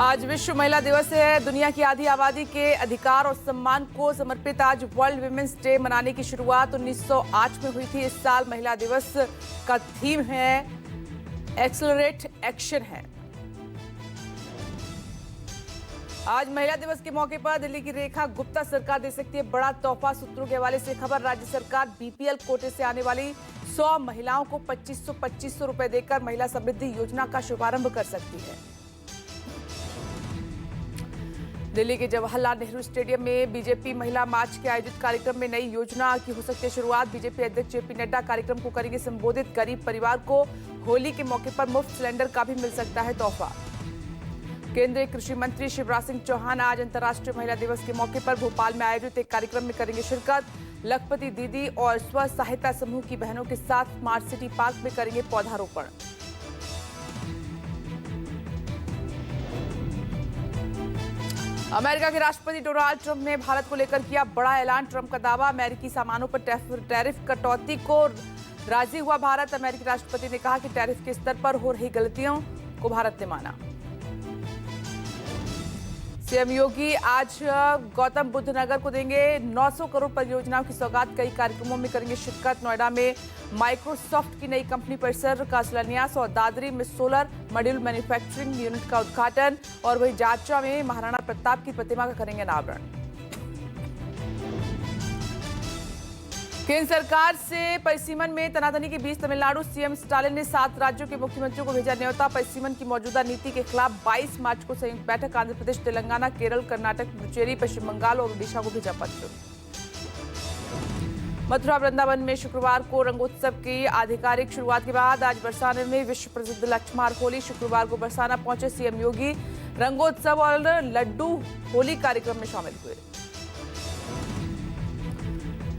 आज विश्व महिला दिवस है। दुनिया की आधी आबादी के अधिकार और सम्मान को समर्पित आज वर्ल्ड विमेंस डे मनाने की शुरुआत 1908 में हुई थी। इस साल महिला दिवस का थीम है एक्सेलरेट एक्शन है। आज महिला दिवस के मौके पर दिल्ली की रेखा गुप्ता सरकार दे सकती है बड़ा तोहफा। सूत्रों के हवाले से खबर, राज्य सरकार बीपीएल कोटे से आने वाली 100 महिलाओं को 2500 रुपए देकर महिला समृद्धि योजना का शुभारंभ कर सकती है। दिल्ली के जवाहरलाल नेहरू स्टेडियम में बीजेपी महिला मार्च के आयोजित कार्यक्रम में नई योजना की हो सकती है शुरुआत। बीजेपी अध्यक्ष जेपी नड्डा कार्यक्रम को करेंगे संबोधित। गरीब परिवार को होली के मौके पर मुफ्त सिलेंडर का भी मिल सकता है तोहफा। केंद्रीय कृषि मंत्री शिवराज सिंह चौहान आज अंतर्राष्ट्रीय महिला दिवस के मौके पर भोपाल में आयोजित एक कार्यक्रम में करेंगे शिरकत। लखपति दीदी और स्व सहायता समूह की बहनों के साथ स्मार्ट सिटी पार्क में करेंगे पौधारोपण। अमेरिका के राष्ट्रपति डोनाल्ड ट्रंप ने भारत को लेकर किया बड़ा ऐलान। ट्रंप का दावा, अमेरिकी सामानों पर टैरिफ कटौती को राजी हुआ भारत। अमेरिकी राष्ट्रपति ने कहा कि टैरिफ के स्तर पर हो रही गलतियों को भारत ने माना। सीएम योगी आज गौतम बुद्ध नगर को देंगे 900 करोड़ परियोजनाओं की सौगात। कई कार्यक्रमों में करेंगे शिरकत। नोएडा में माइक्रोसॉफ्ट की नई कंपनी परिसर का शिलान्यास और दादरी में सोलर मॉड्यूल मैन्युफैक्चरिंग यूनिट का उद्घाटन। और वहीं जांचा में महाराणा प्रताप की प्रतिमा का करेंगे अनावरण। केंद्र सरकार से परिसीमन में तनातनी के बीच तमिलनाडु सीएम स्टालिन ने 7 राज्यों के मुख्यमंत्रियों को भेजा न्योता। परिसीमन की मौजूदा नीति के खिलाफ 22 मार्च को संयुक्त बैठक। आंध्र प्रदेश, तेलंगाना, केरल, कर्नाटक, पुडुचेरी, पश्चिम बंगाल और ओडिशा को भेजा पत्र। मथुरा वृंदावन में शुक्रवार को रंगोत्सव की आधिकारिक शुरुआत के बाद आज बरसाने में विश्व प्रसिद्ध लठमार होली। शुक्रवार को बरसाना पहुंचे सीएम योगी रंगोत्सव और लड्डू होली कार्यक्रम में शामिल हुए।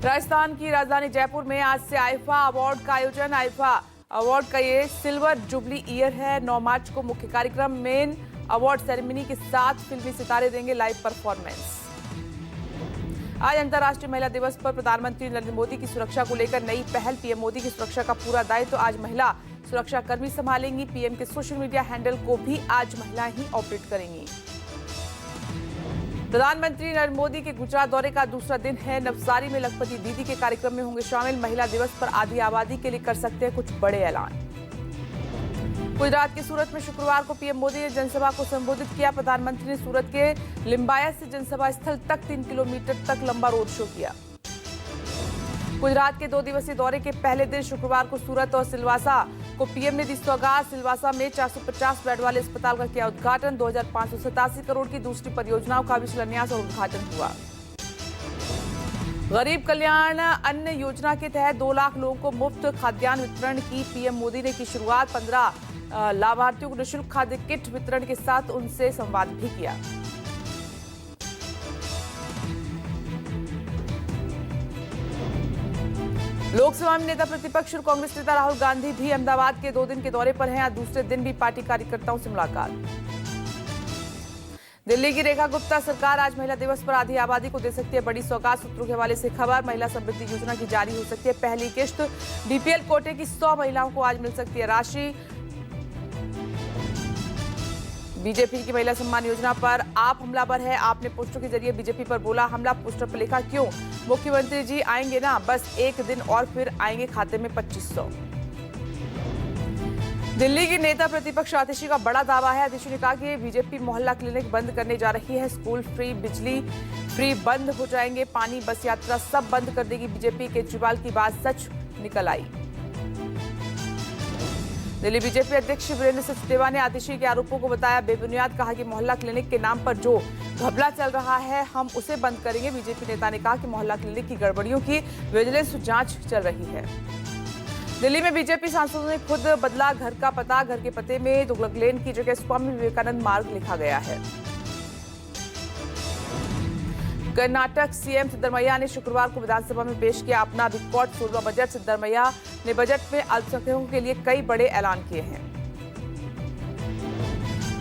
राजस्थान की राजधानी जयपुर में आज से आईफा अवार्ड का आयोजन। आईफा अवार्ड का ये सिल्वर जुबली ईयर है। 9 मार्च को मुख्य कार्यक्रम मेन अवार्ड सेरेमनी के साथ फिल्मी सितारे देंगे लाइव परफॉर्मेंस। आज अंतर्राष्ट्रीय महिला दिवस पर प्रधानमंत्री नरेंद्र मोदी की सुरक्षा को लेकर नई पहल। पीएम मोदी की सुरक्षा का पूरा दायित्व आज महिला सुरक्षा कर्मी संभालेंगी। पीएम के सोशल मीडिया हैंडल को भी आज महिलाएं ही ऑपरेट करेंगी। प्रधानमंत्री नरेंद्र मोदी के गुजरात दौरे का दूसरा दिन है। नवसारी में लखपति दीदी के कार्यक्रम में होंगे शामिल। महिला दिवस पर आधी आबादी के लिए कर सकते हैं कुछ बड़े ऐलान। गुजरात के सूरत में शुक्रवार को पीएम मोदी ने जनसभा को संबोधित किया। प्रधानमंत्री ने सूरत के लिम्बायत से जनसभा स्थल तक 3 किलोमीटर तक लंबा रोड शो किया। गुजरात के 2 दिवसीय दौरे के पहले दिन शुक्रवार को सूरत और सिलवासा को पीएम ने दी सौगात। सिलवासा में 450 बेड वाले अस्पताल का किया उद्घाटन। 2587 करोड़ की दूसरी परियोजनाओं का भी शिलान्यास और उद्घाटन हुआ। गरीब कल्याण अन्न योजना के तहत 2 लाख लोगों को मुफ्त खाद्यान्न वितरण की पीएम मोदी ने की शुरुआत। 15 लाभार्थियों को निःशुल्क खाद्य किट वितरण के साथ उनसे संवाद भी किया। लोकसभा में नेता प्रतिपक्ष और कांग्रेस नेता राहुल गांधी भी अहमदाबाद के 2 दिन के दौरे पर हैं। आज दूसरे दिन भी पार्टी कार्यकर्ताओं से मुलाकात। दिल्ली की रेखा गुप्ता सरकार आज महिला दिवस पर आधी आबादी को दे सकती है बड़ी सौगात। सूत्रों के हवाले से खबर, महिला समृद्धि योजना की जारी हो सकती है पहली किश्त। बीपीएल कोटे की 100 महिलाओं को आज मिल सकती है राशि। बीजेपी की महिला सम्मान योजना पर आप हमलावर है। आपने पोस्टर के जरिए बीजेपी पर बोला हमला। पोस्टर पर लिखा क्यों? मुख्यमंत्री जी आएंगे ना, बस एक दिन और फिर आएंगे खाते में 2500। दिल्ली की नेता प्रतिपक्ष आतिशी का बड़ा दावा है। आतिशी ने कहा कि बीजेपी मोहल्ला क्लिनिक बंद करने जा रही है। स्कूल फ्री, बिजली फ्री बंद हो जाएंगे। पानी, बस यात्रा सब बंद कर देगी बीजेपी। केजरीवाल की बात सच निकल आई। दिल्ली बीजेपी अध्यक्ष वीरेंद्र सचदेवा ने आतिशी के आरोपों को बताया बेबुनियाद। कहा कि मोहल्ला क्लिनिक के नाम पर जो घपला चल रहा है हम उसे बंद करेंगे। बीजेपी नेता ने कहा कि मोहल्ला क्लिनिक की गड़बड़ियों की विजिलेंस जांच चल रही है। दिल्ली में बीजेपी सांसदों ने खुद बदला घर का पता। घर के पते में तुगलक लेन की जगह स्वामी विवेकानंद मार्ग लिखा गया है। कर्नाटक सीएम सिद्धरमैया ने शुक्रवार को विधानसभा में पेश किया अपना रिकॉर्ड 16वां बजट। सिद्धरमैया ने बजट में अल्पसंख्यकों के लिए कई बड़े ऐलान किए हैं।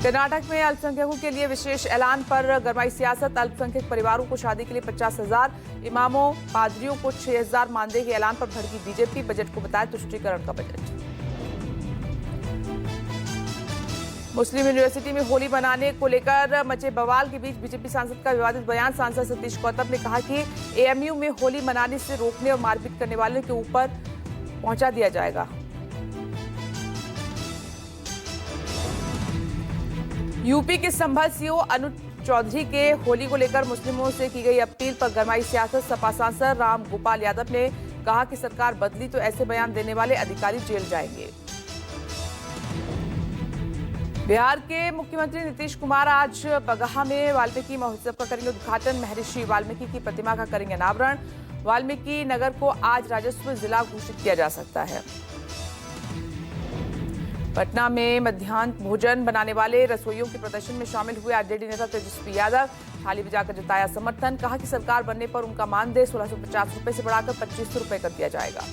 कर्नाटक में अल्पसंख्यकों के लिए विशेष ऐलान पर गरमाई सियासत। अल्पसंख्यक परिवारों को शादी के लिए 50,000, इमामों पादरियों को 6,000 मानदेय के ऐलान पर भड़की बीजेपी। बजट को बताया तुष्टीकरण का बजट। मुस्लिम यूनिवर्सिटी में होली मनाने को लेकर मचे बवाल के बीच बीजेपी सांसद का विवादित बयान। सांसद सतीश गौतम ने कहा कि एएमयू में होली मनाने से रोकने और मारपीट करने वालों के ऊपर पहुंचा दिया जाएगा। यूपी के संभल सीओ अनुज चौधरी के होली को लेकर मुस्लिमों से की गई अपील पर गरमाई सियासत। सपा सांसद राम गोपाल यादव ने कहा कि सरकार बदली तो ऐसे बयान देने वाले अधिकारी जेल जाएंगे। बिहार के मुख्यमंत्री नीतीश कुमार आज बगहा में वाल्मीकि महोत्सव का करेंगे उद्घाटन। महर्षि वाल्मीकि की प्रतिमा का करेंगे अनावरण। वाल्मीकि नगर को आज राजस्व जिला घोषित किया जा सकता है। पटना में मध्याह्न भोजन बनाने वाले रसोइयों के प्रदर्शन में शामिल हुए आरजेडी नेता तेजस्वी यादव। थाली बजाकर जताया समर्थन। कहा कि सरकार बनने पर उनका मानदेय 1650 रुपए से बढ़ाकर 2500 रुपए कर दिया जाएगा।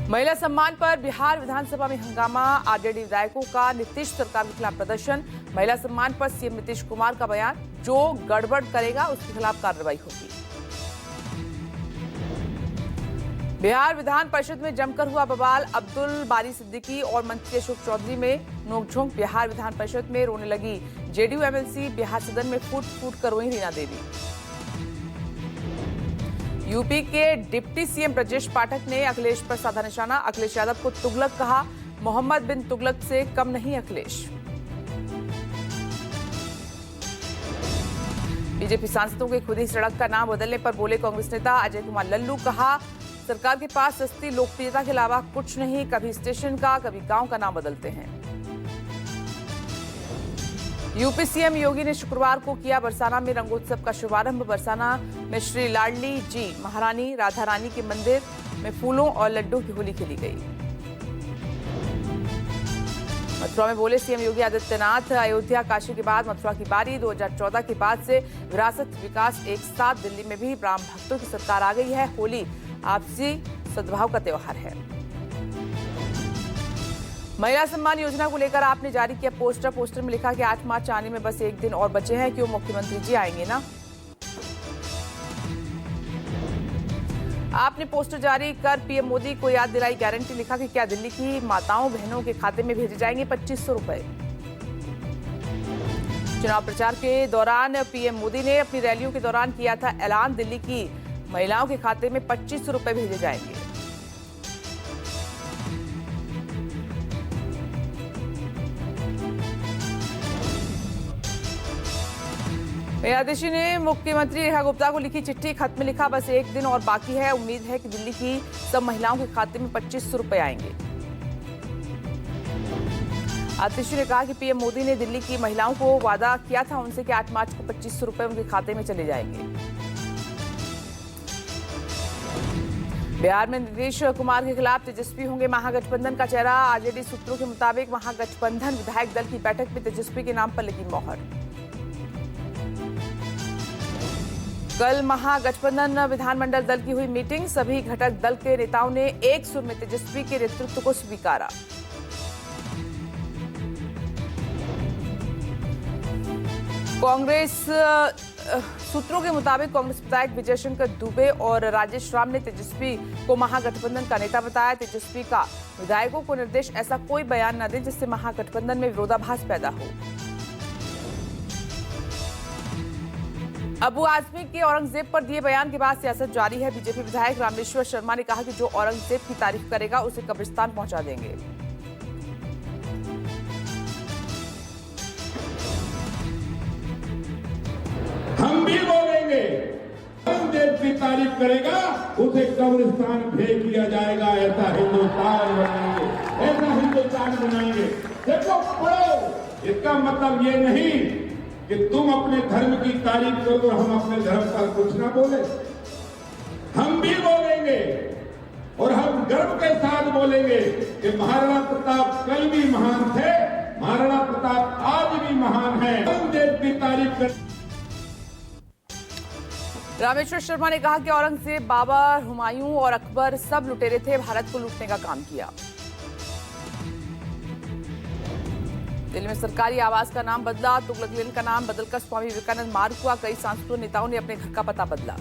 महिला सम्मान पर बिहार विधानसभा में हंगामा। आरजेडी विधायकों का नीतीश सरकार के खिलाफ प्रदर्शन। महिला सम्मान पर सीएम नीतीश कुमार का बयान, जो गड़बड़ करेगा उसके खिलाफ कार्रवाई होगी। बिहार विधान परिषद में जमकर हुआ बवाल। अब्दुल बारी सिद्दीकी और मंत्री अशोक चौधरी में नोकझोंक। बिहार विधान परिषद में रोने लगी जेडीयू एमएलसी। बिहार सदन में फूट फूट कर रोई रीना देवी। यूपी के डिप्टी सीएम ब्रजेश पाठक ने अखिलेश पर साधा निशाना। अखिलेश यादव को तुगलक कहा। मोहम्मद बिन तुगलक से कम नहीं अखिलेश। बीजेपी सांसदों के खुद ही सड़क का नाम बदलने पर बोले कांग्रेस नेता अजय कुमार लल्लू। कहा सरकार के पास सस्ती लोकप्रियता के अलावा कुछ नहीं। कभी स्टेशन का कभी गांव का नाम बदलते हैं। यूपी सीएम योगी ने शुक्रवार को किया बरसाना में रंगोत्सव का शुभारंभ। बरसाना में श्री लाडली जी महारानी राधा रानी के मंदिर में फूलों और लड्डू की होली खेली गई। मथुरा में बोले सीएम योगी आदित्यनाथ, अयोध्या काशी के बाद मथुरा की बारी। 2014 के बाद से विरासत विकास एक साथ। दिल्ली में भी राम भक्तों की सरकार आ गई है। होली आपसी सद्भाव का त्योहार है। महिला सम्मान योजना को लेकर आपने जारी किया पोस्टर में लिखा कि 8 मार्च आने में बस एक दिन और बचे हैं। क्यों मुख्यमंत्री जी आएंगे ना। आपने पोस्टर जारी कर पीएम मोदी को याद दिलाई गारंटी। लिखा कि क्या दिल्ली की माताओं बहनों के खाते में भेजे जाएंगे 2500 रुपए। चुनाव प्रचार के दौरान पीएम मोदी ने अपनी रैलियों के दौरान किया था ऐलान, दिल्ली की महिलाओं के खाते में 2500 रुपए भेजे जाएंगे। न्यायाधीश ने मुख्यमंत्री रेखा गुप्ता को लिखी चिट्ठी। खत में लिखा बस एक दिन और बाकी है। उम्मीद है कि दिल्ली की सब महिलाओं के खाते में 2500 रुपए आएंगे। आतिशी ने कहा कि पीएम मोदी ने दिल्ली की महिलाओं को वादा किया था उनसे कि 8 मार्च को 2500 रुपए उनके खाते में चले जाएंगे। बिहार में नीतीश कुमार के खिलाफ तेजस्वी होंगे महागठबंधन का चेहरा। आरजेडी सूत्रों के मुताबिक महागठबंधन विधायक दल की बैठक में तेजस्वी के नाम पर लगी मोहर। कल महागठबंधन विधानमंडल दल की हुई मीटिंग। सभी घटक दल के नेताओं ने एक सुर में तेजस्वी के नेतृत्व को स्वीकारा। कांग्रेस सूत्रों के मुताबिक कांग्रेस विधायक विजय शंकर दुबे और राजेश राम ने तेजस्वी को महागठबंधन का नेता बताया। तेजस्वी का विधायकों को निर्देश ऐसा कोई बयान न दे जिससे महागठबंधन में विरोधाभास पैदा हो। अबू आजमी के औरंगजेब पर दिए बयान के बाद सियासत जारी है। बीजेपी विधायक रामेश्वर शर्मा ने कहा कि जो औरंगजेब की तारीफ करेगा उसे कब्रिस्तान पहुंचा देंगे। हम भी बोलेंगे, औरंगजेब की तारीफ करेगा उसे कब्रिस्तान भेज दिया जाएगा। ऐसा हिंदुस्तान बनाएंगे, ऐसा हिंदुस्तान बनाएंगे। देखो पढ़ो, इसका मतलब ये नहीं कि तुम अपने धर्म की तारीफ करो और हम अपने धर्म पर कुछ ना बोले। हम भी बोलेंगे और हम गर्व के साथ बोलेंगे कि महाराणा प्रताप कल भी महान थे, महाराणा प्रताप आज भी महान है। औरंगजेब की तारीफ कर। रामेश्वर शर्मा ने कहा कि औरंगजेब, बाबर, हुमायूं और अकबर सब लुटेरे थे, भारत को लूटने का काम किया। दिल्ली में सरकारी आवास का नाम बदला। तुगलक लेन का नाम बदलकर स्वामी विवेकानंद मार्ग हुआ। कई सांसदों नेताओं ने अपने घर का पता बदला।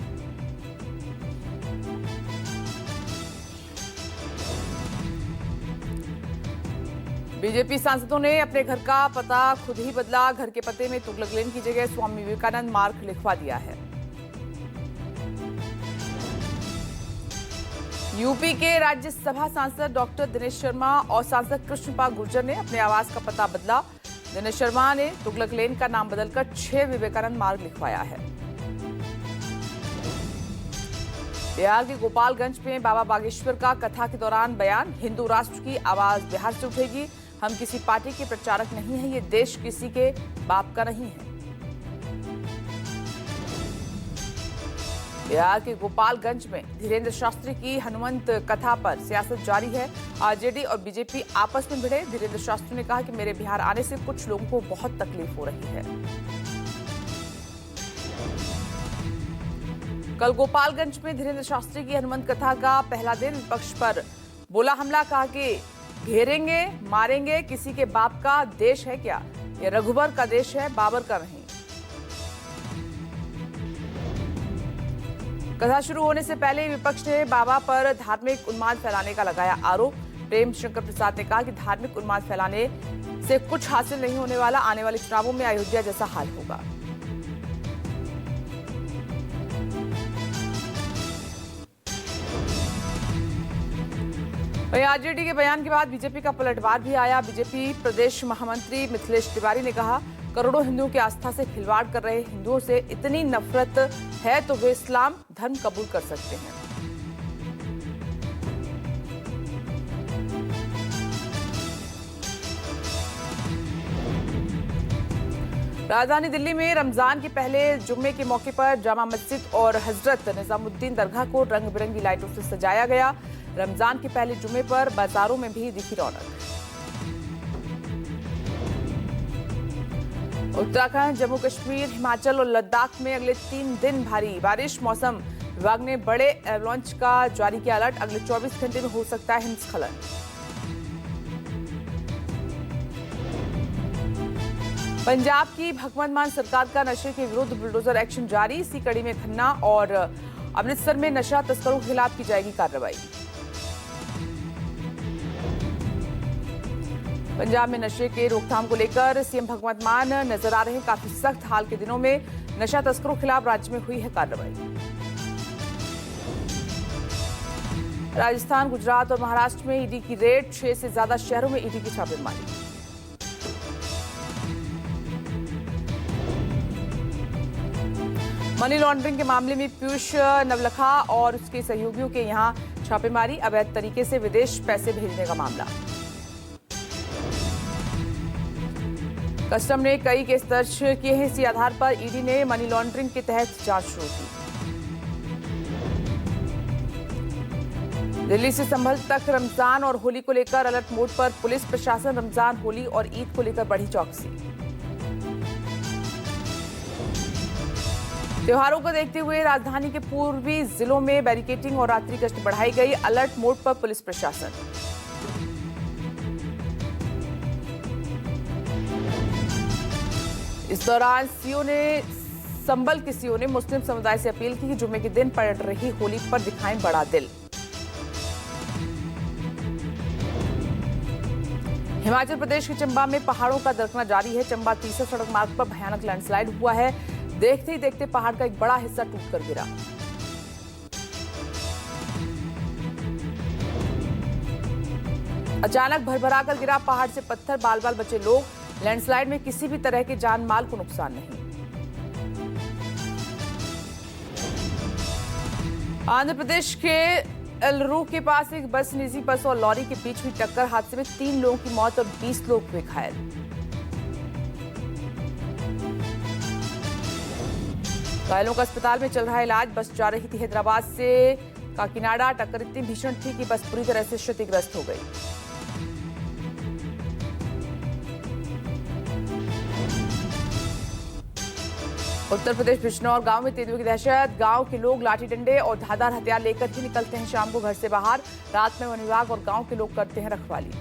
बीजेपी सांसदों ने अपने घर का पता खुद ही बदला। घर के पते में तुगलक लेन की जगह स्वामी विवेकानंद मार्ग लिखवा दिया है। यूपी के राज्यसभा सांसद डॉक्टर दिनेश शर्मा और सांसद कृष्णपाल गुर्जर ने अपने आवास का पता बदला। दिनेश शर्मा ने तुगलक लेन का नाम बदलकर 6 विवेकानंद मार्ग लिखवाया है। बिहार के गोपालगंज में बाबा बागेश्वर का कथा के दौरान बयान। हिंदू राष्ट्र की आवाज बिहार से उठेगी। हम किसी पार्टी के प्रचारक नहीं हैं। ये देश किसी के बाप का नहीं है। बिहार के गोपालगंज में धीरेन्द्र शास्त्री की हनुमंत कथा पर सियासत जारी है। आरजेडी और बीजेपी आपस में भिड़े। धीरेन्द्र शास्त्री ने कहा कि मेरे बिहार आने से कुछ लोगों को बहुत तकलीफ हो रही है। कल गोपालगंज में धीरेन्द्र शास्त्री की हनुमंत कथा का पहला दिन। विपक्ष पर बोला हमला। कहा कि घेरेंगे मारेंगे। किसी के बाप का देश है क्या? ये रघुबर का देश है, बाबर का नहीं। कथा शुरू होने से पहले विपक्ष ने बाबा पर धार्मिक उन्माद फैलाने का लगाया आरोप। प्रेम शंकर प्रसाद ने कहा कि धार्मिक उन्माद फैलाने से कुछ हासिल नहीं होने वाला। आने वाले चुनावों में अयोध्या जैसा हाल होगा। वहीं आरजेडी के बयान के बाद बीजेपी का पलटवार भी आया। बीजेपी प्रदेश महामंत्री मिथिलेश तिवारी ने कहा करोड़ों हिंदुओं की आस्था से खिलवाड़ कर रहे हिंदुओं से इतनी नफरत है तो वे इस्लाम धर्म कबूल कर सकते हैं। राजधानी दिल्ली में रमजान के पहले जुम्मे के मौके पर जामा मस्जिद और हजरत निजामुद्दीन दरगाह को रंग बिरंगी लाइटों से सजाया गया। रमजान के पहले जुम्मे पर बाजारों में भी दिखी रौनक। उत्तराखंड, जम्मू कश्मीर, हिमाचल और लद्दाख में अगले 3 दिन भारी बारिश। मौसम विभाग ने बड़े एवलांच का जारी किया अलर्ट। अगले 24 घंटे में हो सकता है हिमस्खलन। पंजाब की भगवंत मान सरकार का नशे के विरुद्ध बुलडोजर एक्शन जारी। इसी कड़ी में खन्ना और अमृतसर में नशा तस्करों के खिलाफ की जाएगी कार्रवाई। पंजाब में नशे के रोकथाम को लेकर सीएम भगवंत मान नजर आ रहे हैं काफी सख्त। हाल के दिनों में नशा तस्करों के खिलाफ राज्य में हुई है कार्रवाई। राजस्थान, गुजरात और महाराष्ट्र में ईडी की रेड। 6 से ज्यादा शहरों में ईडी की छापेमारी। मनी लॉन्ड्रिंग के मामले में पीयूष नवलखा और उसके सहयोगियों के यहां छापेमारी। अवैध तरीके से विदेश पैसे भेजने का मामला। कस्टम ने कई केस दर्ज किए हैं। इसी आधार पर ईडी ने मनी लॉन्ड्रिंग के तहत जांच शुरू की। दिल्ली से संभल तक रमजान और होली को लेकर अलर्ट मोड पर पुलिस प्रशासन। रमजान, होली और ईद को लेकर बढ़ी चौकसी। त्योहारों को देखते हुए राजधानी के पूर्वी जिलों में बैरिकेडिंग और रात्रि गश्त बढ़ाई गई। अलर्ट मोड पर पुलिस प्रशासन। इस दौरान संभल के सीओ ने मुस्लिम समुदाय से अपील की कि जुम्मे के दिन पड़ रही होली पर दिखाएं बड़ा दिल। हिमाचल प्रदेश के चंबा में पहाड़ों का दरकना जारी है। चंबा तीसरा सड़क मार्ग पर भयानक लैंडस्लाइड हुआ है। देखते ही देखते पहाड़ का एक बड़ा हिस्सा टूटकर गिरा। अचानक भरभराकर गिरा पहाड़ से पत्थर। बाल बाल बचे लोग। लैंडस्लाइड में किसी भी तरह के जान माल को नुकसान नहीं। आंध्र प्रदेश के एलरू के पास एक बस, निजी बस और लॉरी के बीच हुई टक्कर। हादसे में 3 लोगों की मौत और 20 लोग हुए घायल। घायलों का अस्पताल में चल रहा इलाज। बस जा रही थी हैदराबाद से काकीनाडा। टक्कर इतनी भीषण थी कि बस पूरी तरह से क्षतिग्रस्त हो गई। उत्तर प्रदेश बिजनौर गांव में तेंदुए की दहशत। गांव के लोग लाठी डंडे और धारदार हथियार लेकर ही निकलते हैं शाम को घर से बाहर। रात में वन विभाग और गांव के लोग करते हैं रखवाली।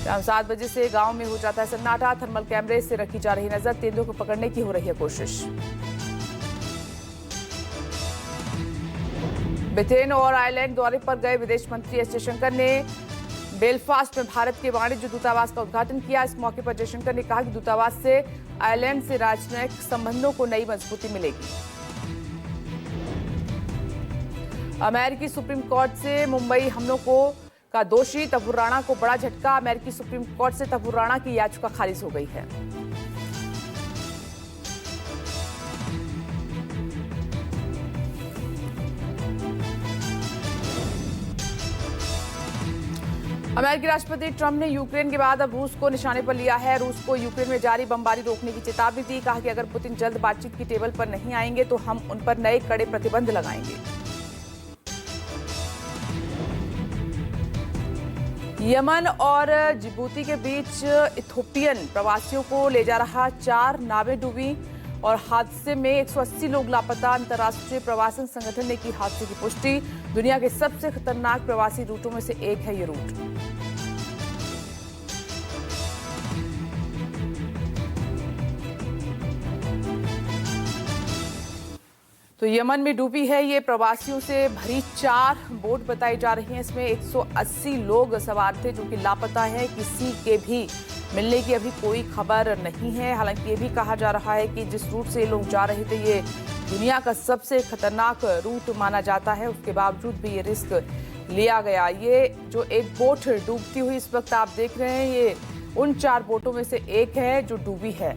शाम 7 बजे से गांव में हो जाता है सन्नाटा। थर्मल कैमरे से रखी जा रही नजर। तेंदुओं को पकड़ने की हो रही है कोशिश। ब्रिटेन और आयरलैंड दौरे पर गए विदेश मंत्री एस जयशंकर ने बेलफास्ट में भारत के वाणिज्य दूतावास का उद्घाटन किया। इस मौके पर जयशंकर ने कहा कि दूतावास से आयरलैंड से राजनयिक संबंधों को नई मजबूती मिलेगी। अमेरिकी सुप्रीम कोर्ट से मुंबई हमलों का दोषी तबूर राणा को बड़ा झटका। अमेरिकी सुप्रीम कोर्ट से तबूर राणा की याचिका खारिज हो गई है। अमेरिकी राष्ट्रपति ट्रंप ने यूक्रेन के बाद अब रूस को निशाने पर लिया है। रूस को यूक्रेन में जारी बमबारी रोकने की चेतावनी दी। कहा कि अगर पुतिन जल्द बातचीत की टेबल पर नहीं आएंगे तो हम उन पर नए कड़े प्रतिबंध लगाएंगे। यमन और जिबूती के बीच इथोपियन प्रवासियों को ले जा रहा 4 नावें डूबी और हादसे में 180 लोग लापता। अंतर्राष्ट्रीय प्रवासन संगठन ने की हादसे की पुष्टि। दुनिया के सबसे खतरनाक प्रवासी रूटों में से एक है ये रूट। तो यमन में डूबी है ये प्रवासियों से भरी 4 बोट बताई जा रही हैं। इसमें 180 लोग सवार थे जो कि लापता है। किसी के भी मिलने की अभी कोई खबर नहीं है। हालांकि ये भी कहा जा रहा है कि जिस रूट से ये लोग जा रहे थे ये दुनिया का सबसे खतरनाक रूट माना जाता है। उसके बावजूद भी ये रिस्क लिया गया। ये जो एक बोट डूबती हुई इस वक्त आप देख रहे हैं ये उन 4 बोटों में से एक है जो डूबी है।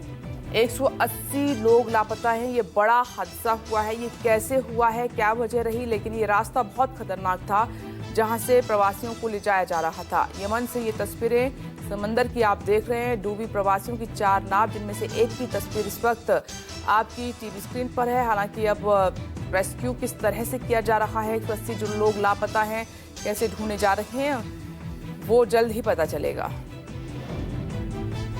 180 लोग लापता हैं। ये बड़ा हादसा हुआ है। ये कैसे हुआ है, क्या वजह रही, लेकिन ये रास्ता बहुत खतरनाक था जहां से प्रवासियों को ले जाया जा रहा था। यमन से ये तस्वीरें समंदर की आप देख रहे हैं। डूबी प्रवासियों की 4 नाव जिनमें से एक की तस्वीर इस वक्त आपकी टीवी स्क्रीन पर है। हालांकि अब रेस्क्यू किस तरह से किया जा रहा है, 180 जो लोग लापता हैं कैसे ढूंढे जा रहे हैं वो जल्द ही पता चलेगा।